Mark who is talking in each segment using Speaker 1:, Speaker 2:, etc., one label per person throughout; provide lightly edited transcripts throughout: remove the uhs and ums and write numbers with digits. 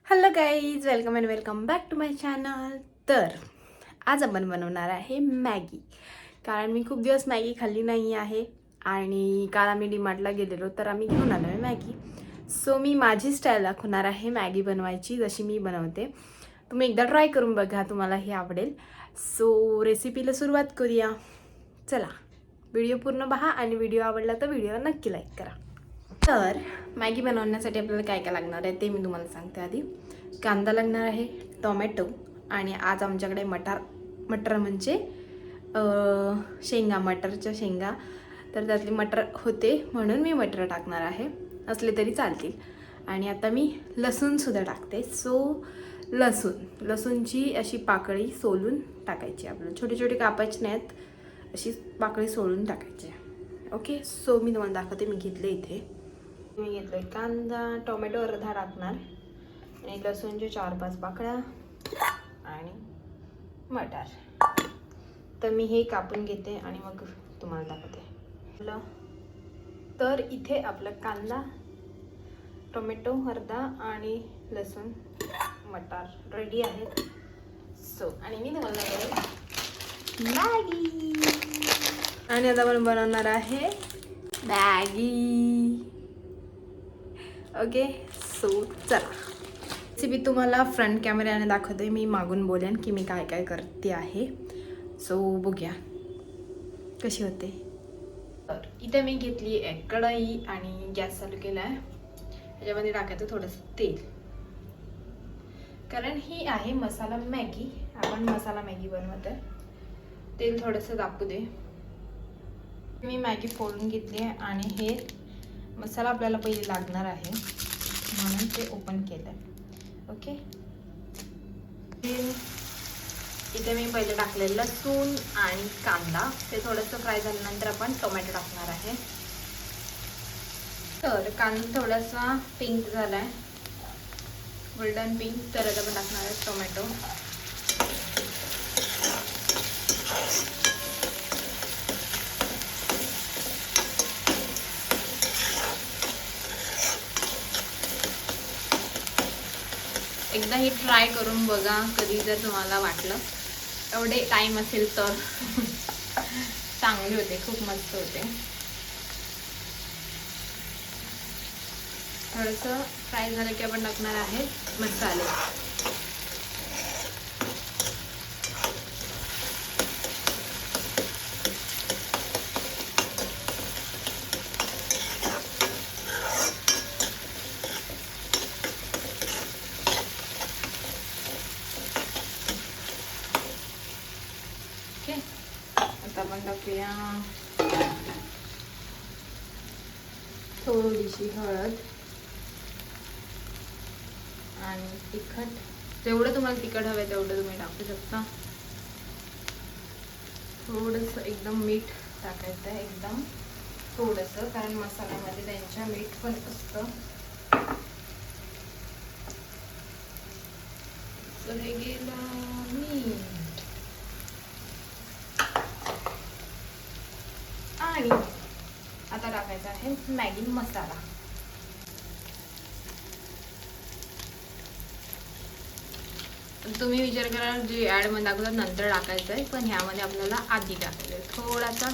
Speaker 1: Hello guys, welcome and welcome back to my channel. तर आज आपण बनवणार आहे मॅगी. कारण मी खूप दिवस मॅगी खाल्ली नाही आहे आणि काल आम्ही डीमार्टला गेलेलो तर आम्ही घेऊन आलो आहे मॅगी. सो मी माझी स्टाईल दाखवणार आहे मॅगी बनवायची, जशी मी बनवते. तुम्ही एकदा ट्राय करून बघा, तुम्हाला हे आवडेल. सो रेसिपीला सुरुवात करूया. चला, व्हिडिओ पूर्ण पहा आणि व्हिडिओ आवडला तर व्हिडिओला नक्की लाईक करा. तर मॅगी बनवण्यासाठी आपल्याला काय काय लागणार आहे ते मी तुम्हाला सांगते. आधी कांदा लागणार आहे, टोमॅटो, आणि आज आमच्याकडे मटर म्हणजे शेंगा, मटरच्या शेंगा, तर त्यातली मटर होते म्हणून मी मटर टाकणार आहे, असले तरी चालतील. आणि आता मी लसूणसुद्धा टाकते. सो लसूणची अशी पाकळी सोलून टाकायची. आपल्याला छोटे छोटे कापायचे नाहीत, अशी पाकळी सोलून टाकायची. ओके, सो मी तुम्हाला दाखवते. मी घेतले इथे, मी घेतलं कांदा, टोमॅटो अर्धा टाकणार आणि लसूणचे 4-5 पाकळ्या आणि मटार. तर मी हे कापून घेते आणि मग तुम्हाला दाखवते. तर इथे आपलं कांदा, टोमॅटो अर्धा आणि लसूण, मटार रेडी आहेत. सो आणि मी तुम्हाला दाखवते मॅगी. आणि आता आपण बनवणार आहे मॅगी. ओके, सो चला रेसिपी तुम्हाला फ्रंट कॅमेऱ्याने दाखवते. मी मागून बोलेन की मी काय काय करते आहे. सो बघूया कशी होते. तर इथे मी घेतली एक कढई आणि गॅस चालू केला आहे. त्याच्यामध्ये टाकायचं थोडंसं तेल, कारण ही आहे मसाला मॅगी. आपण मसाला मॅगी बनवत आहे. तेल थोडंसं तापू दे. मी मॅगी फोडून घेतली आहे आणि हे मसाला आपल्याला पहिले लागणार आहे म्हणून ते ओपन केलं. ओके, इथे मी पहिले टाकले लसूण आणि कांदा. ते थोडंसं फ्राय झाल्यानंतर आपण टोमॅटो टाकणार आहे. तर कांदा थोडासा पिंक झाला आहे, गोल्डन पिंक. तर आता आपण टाकणार आहे टोमॅटो. एकदा ही ट्राय करून बघा, कधी जर तुम्हाला वाटलं एवढे टाईम असेल तर. चांगले होते, खूप मस्त होते. थोडंसं फ्राय झालं की आपण टाकणार आहे मसाले. आता आपण टाकूया थोडीशी हळद आणि तिखट. जेवढं तुम्हाला तिखट हवं तेवढं तुम्ही टाकू शकता. थोडंसं एकदम मीठ टाकायचं आहे, एकदम थोडंसं, कारण मसाल्यामध्ये त्यांच्या मीठ पण असतं. तर हे गेलं मीठ. आणि आता टाकायचा आहे मॅगी मसाला. तुम्ही विचार करा, जे ॲडमध्ये दाखवतात नंतर टाकायचं आहे, पण ह्यामध्ये आपल्याला आधी टाकायचं आहे. थोडासा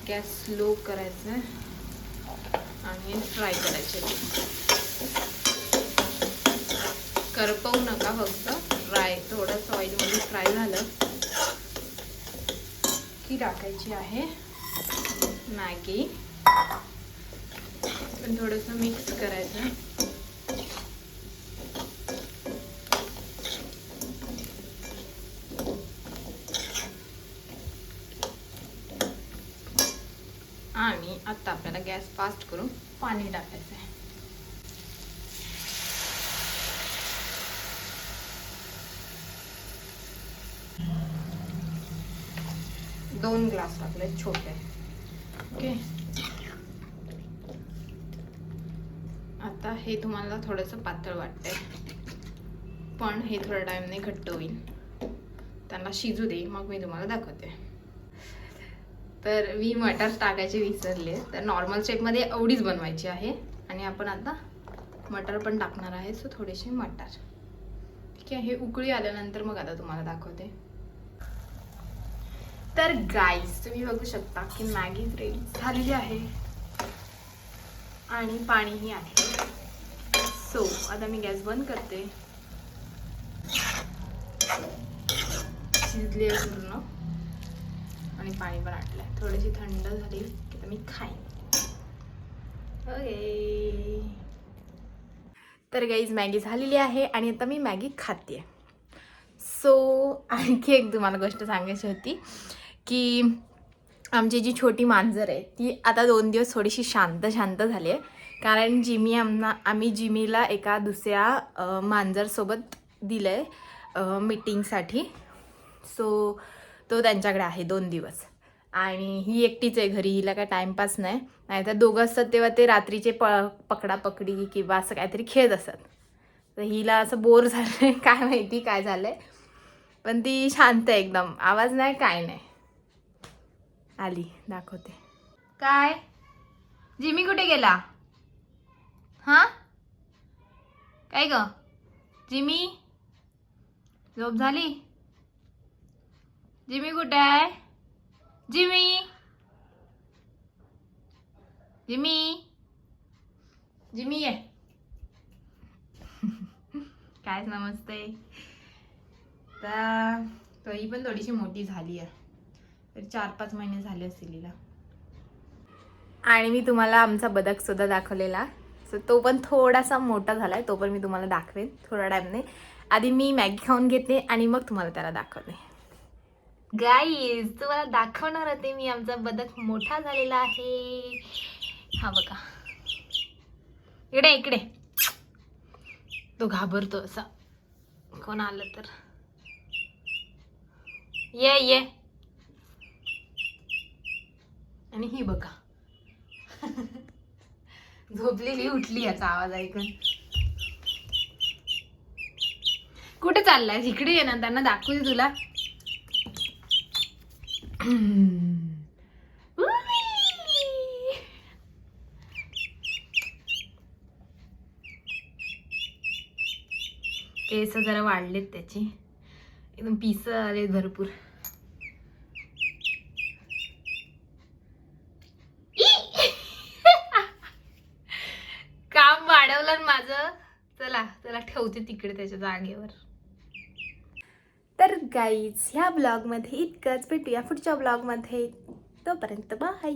Speaker 1: गॅस स्लो करायचा आहे आणि फ्राय करायचे. करपवू नका, फक्त फ्राय. थोडंसं ऑइलमध्ये फ्राय झालं की टाकायची आहे मॅगी. पण थोडंसं मिक्स करायचं. आणि आता आपल्याला गॅस फास्ट करून पाणी टाकायचं आहे. दोन ग्लास टाकले छोटे. ओके, आता हे तुम्हाला थोडंसं पातळ वाटतंय, पण हे थोड्या टाइमने घट्ट होईल. त्यांना शिजू दे, मग मी तुम्हाला दाखवते. तर मी मटार टाकायचे विसरले. तर नॉर्मल स्टेपमध्ये एवढीच बनवायची आहे आणि आपण आता मटर पण टाकणार आहे, सो थोडेसे मटर. ठीक आहे, हे उकळी आल्यानंतर मग आता तुम्हाला दाखवते. तर गाईज तुम्ही बघू शकता की मॅगी रेडी झालेली आहे आणि पाणीही आहे. सो आता मी गॅस बंद करते. शिजली आहे पूर्ण आणि पाणी पण आटलंय. थोडीशी थंड झाली की आता मी खाईन. ओके, तर गाईज मॅगी झालेली आहे आणि आता मी मॅगी खाते. सो आणखी एक तुम्हाला गोष्ट सांगायची होती की आमची जी छोटी मांजर आहे ती आता 2 दिवस थोडीशी शांत झाली आहे. कारण आम्ही जिमीला एका दुसऱ्या मांजरसोबत दिलं आहे मीटिंगसाठी. सो तो त्यांच्याकडे आहे 2 दिवस आणि ही एकटीच आहे घरी. हिला काय टाईमपास नाही. नाहीतर दोघं असतात तेव्हा ते रात्रीचे पकडापकडी किंवा असं काहीतरी खेळत असतात. तर हिला असं बोर झालं आहे, काय माहिती काय झालं आहे. पण ती शांत आहे एकदम, आवाज नाही काय नाही. आली, दाखवते. काय जिमी कुठे गेला? हा काय ग जिमी? झोप झाली? जिमी कुठे आहे? जिमी जिमी जिमी आहे. काय नमस्ते. तर ही पण थोडीशी मोठी झाली आहे. तर 4-5 महिने झाले असतील हिला. आणि मी तुम्हाला आमचा बदक सुद्धा दाखवलेला. सो तो पण थोडासा मोठा झालाय. तो पण मी तुम्हाला दाखवेन थोड्या टाइमने. आधी मी मॅगी खाऊन घेते आणि मग तुम्हाला त्याला दाखवते. गाईज तुम्हाला दाखवणार होते मी आमचा बदक मोठा झालेला आहे. हा बघा, इकडे तो घाबरतो असा कोण आलं तर. ये आणि ही बघा झोपलेली उठली याचा आवाज ऐकून. कुठे चाललाय? इकडे ये ना, त्यांना दाखवू दे तुला. केस जरा वाढलेत त्याची, एकदम पिस आले भरपूर. काम वाढवलं माझं. चला ठेवते तिकडे त्याच्या जागेवर. तर गाईज ह्या ब्लॉगमध्ये इतकंच. भेटूया पुढच्या ब्लॉगमध्ये. तोपर्यंत बाय.